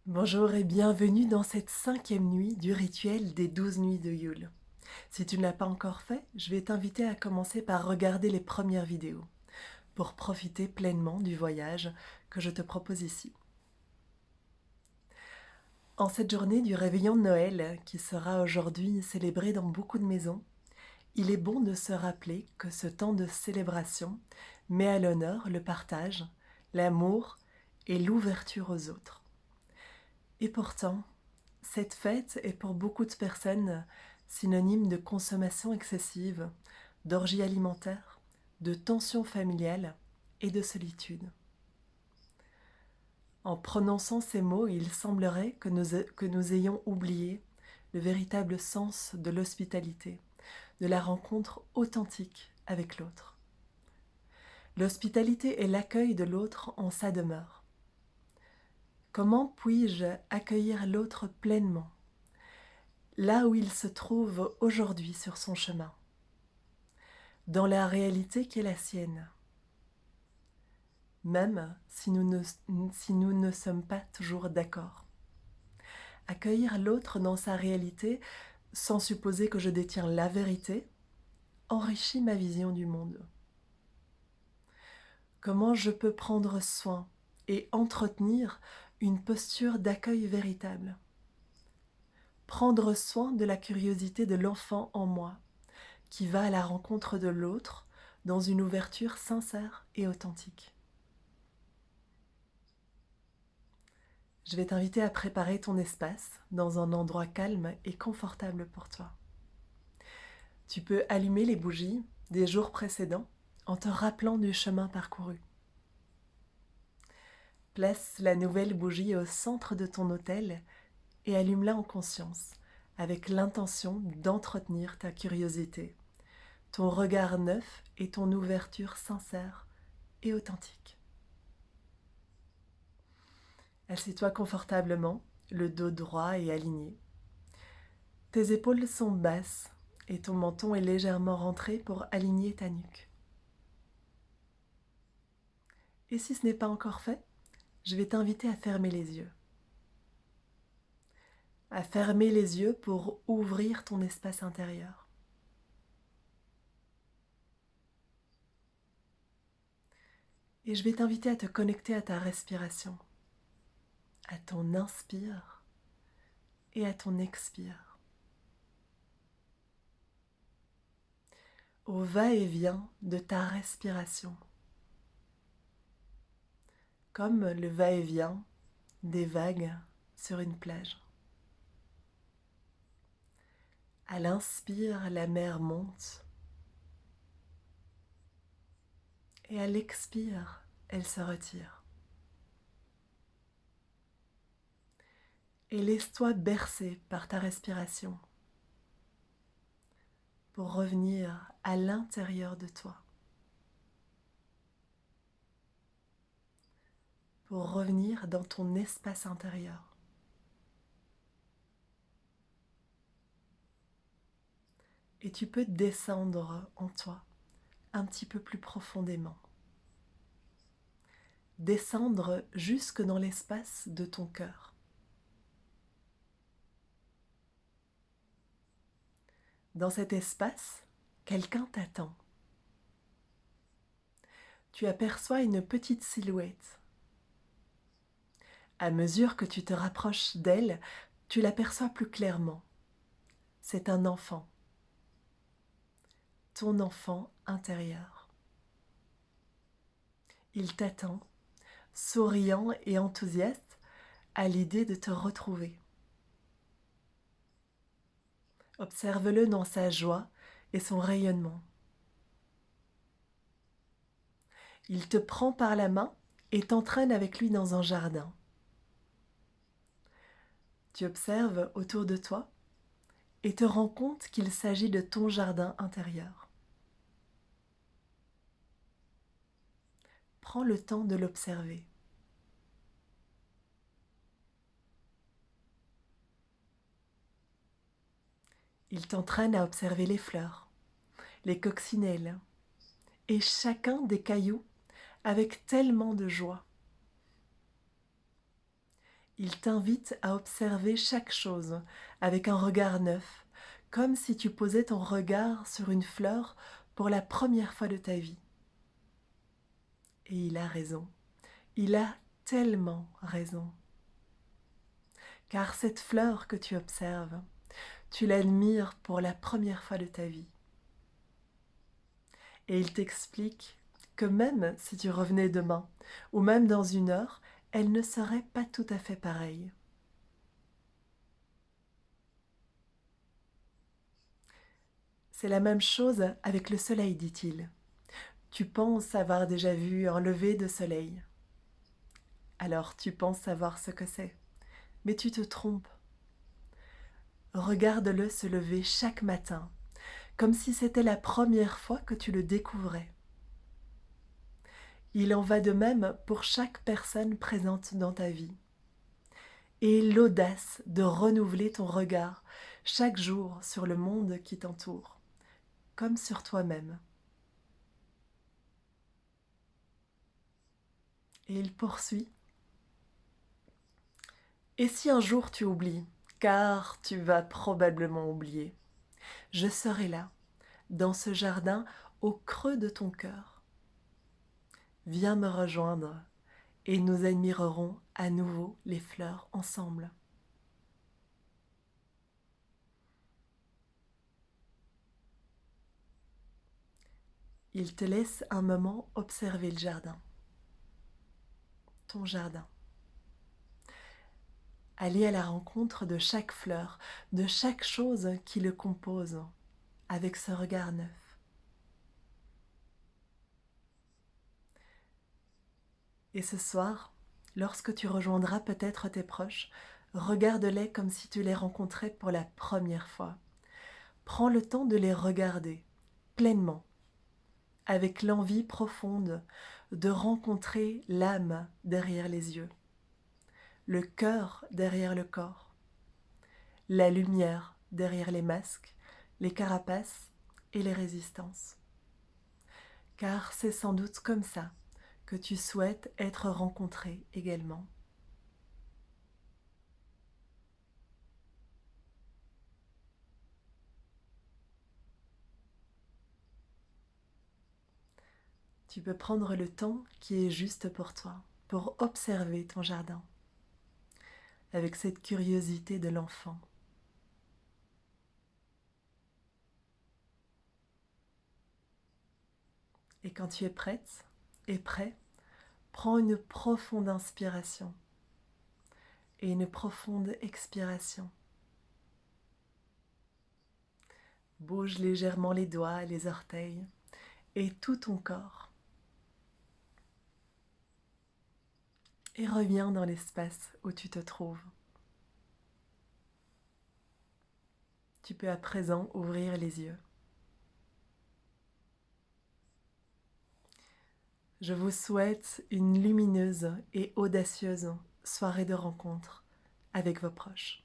Bonjour et bienvenue dans cette 5e nuit du rituel des 12 nuits de Yule. Si tu ne l'as pas encore fait, je vais t'inviter à commencer par regarder les premières vidéos pour profiter pleinement du voyage que je te propose ici. En cette journée du réveillon de Noël, qui sera aujourd'hui célébrée dans beaucoup de maisons, il est bon de se rappeler que ce temps de célébration met à l'honneur le partage, l'amour et l'ouverture aux autres. Et pourtant, cette fête est pour beaucoup de personnes synonyme de consommation excessive, d'orgie alimentaire, de tension familiale et de solitude. En prononçant ces mots, il semblerait que nous ayons oublié le véritable sens de l'hospitalité, de la rencontre authentique avec l'autre. L'hospitalité est l'accueil de l'autre en sa demeure. Comment puis-je accueillir l'autre pleinement, là où il se trouve aujourd'hui sur son chemin, dans la réalité qui est la sienne, même si nous ne sommes pas toujours d'accord. Accueillir l'autre dans sa réalité, sans supposer que je détiens la vérité, enrichit ma vision du monde. Comment je peux prendre soin et entretenir une posture d'accueil véritable? Prendre soin de la curiosité de l'enfant en moi, qui va à la rencontre de l'autre dans une ouverture sincère et authentique. Je vais t'inviter à préparer ton espace dans un endroit calme et confortable pour toi. Tu peux allumer les bougies des jours précédents en te rappelant du chemin parcouru. Place la nouvelle bougie au centre de ton autel et allume-la en conscience, avec l'intention d'entretenir ta curiosité, ton regard neuf et ton ouverture sincère et authentique. Assieds-toi confortablement, le dos droit et aligné. Tes épaules sont basses et ton menton est légèrement rentré pour aligner ta nuque. Et si ce n'est pas encore fait, je vais t'inviter à fermer les yeux. À fermer les yeux pour ouvrir ton espace intérieur. Et je vais t'inviter à te connecter à ta respiration, à ton inspire et à ton expire, au va-et-vient de ta respiration, comme le va-et-vient des vagues sur une plage. À l'inspire, la mer monte et à l'expire, elle se retire. Et laisse-toi bercer par ta respiration pour revenir à l'intérieur de toi, pour revenir dans ton espace intérieur. Et tu peux descendre en toi un petit peu plus profondément. Descendre jusque dans l'espace de ton cœur. Dans cet espace, quelqu'un t'attend. Tu aperçois une petite silhouette. À mesure que tu te rapproches d'elle, tu l'aperçois plus clairement. C'est un enfant. Ton enfant intérieur. Il t'attend, souriant et enthousiaste à l'idée de te retrouver. Observe-le dans sa joie et son rayonnement. Il te prend par la main et t'entraîne avec lui dans un jardin. Tu observes autour de toi et te rends compte qu'il s'agit de ton jardin intérieur. Prends le temps de l'observer. Il t'entraîne à observer les fleurs, les coccinelles et chacun des cailloux avec tellement de joie. Il t'invite à observer chaque chose avec un regard neuf, comme si tu posais ton regard sur une fleur pour la première fois de ta vie. Et il a raison. Il a tellement raison. Car cette fleur que tu observes, tu l'admires pour la première fois de ta vie. Et il t'explique que même si tu revenais demain, ou même dans une heure, elle ne serait pas tout à fait pareille. C'est la même chose avec le soleil, dit-il. Tu penses avoir déjà vu un lever de soleil. Alors tu penses savoir ce que c'est. Mais tu te trompes. Regarde-le se lever chaque matin, comme si c'était la première fois que tu le découvrais. Il en va de même pour chaque personne présente dans ta vie. Et l'audace de renouveler ton regard chaque jour sur le monde qui t'entoure, comme sur toi-même. Et il poursuit. Et si un jour tu oublies, car tu vas probablement oublier, je serai là, dans ce jardin, au creux de ton cœur. Viens me rejoindre et nous admirerons à nouveau les fleurs ensemble. Il te laisse un moment observer le jardin, ton jardin. Aller à la rencontre de chaque fleur, de chaque chose qui le compose, avec ce regard neuf. Et ce soir, lorsque tu rejoindras peut-être tes proches, regarde-les comme si tu les rencontrais pour la première fois. Prends le temps de les regarder pleinement, avec l'envie profonde de rencontrer l'âme derrière les yeux, le cœur derrière le corps, la lumière derrière les masques, les carapaces et les résistances. Car c'est sans doute comme ça que tu souhaites être rencontré également. Tu peux prendre le temps qui est juste pour toi, pour observer ton jardin, avec cette curiosité de l'enfant. Et quand tu es prête et prêt, prends une profonde inspiration et une profonde expiration. Bouge légèrement les doigts, les orteils et tout ton corps. Et reviens dans l'espace où tu te trouves. Tu peux à présent ouvrir les yeux. Je vous souhaite une lumineuse et audacieuse soirée de rencontre avec vos proches.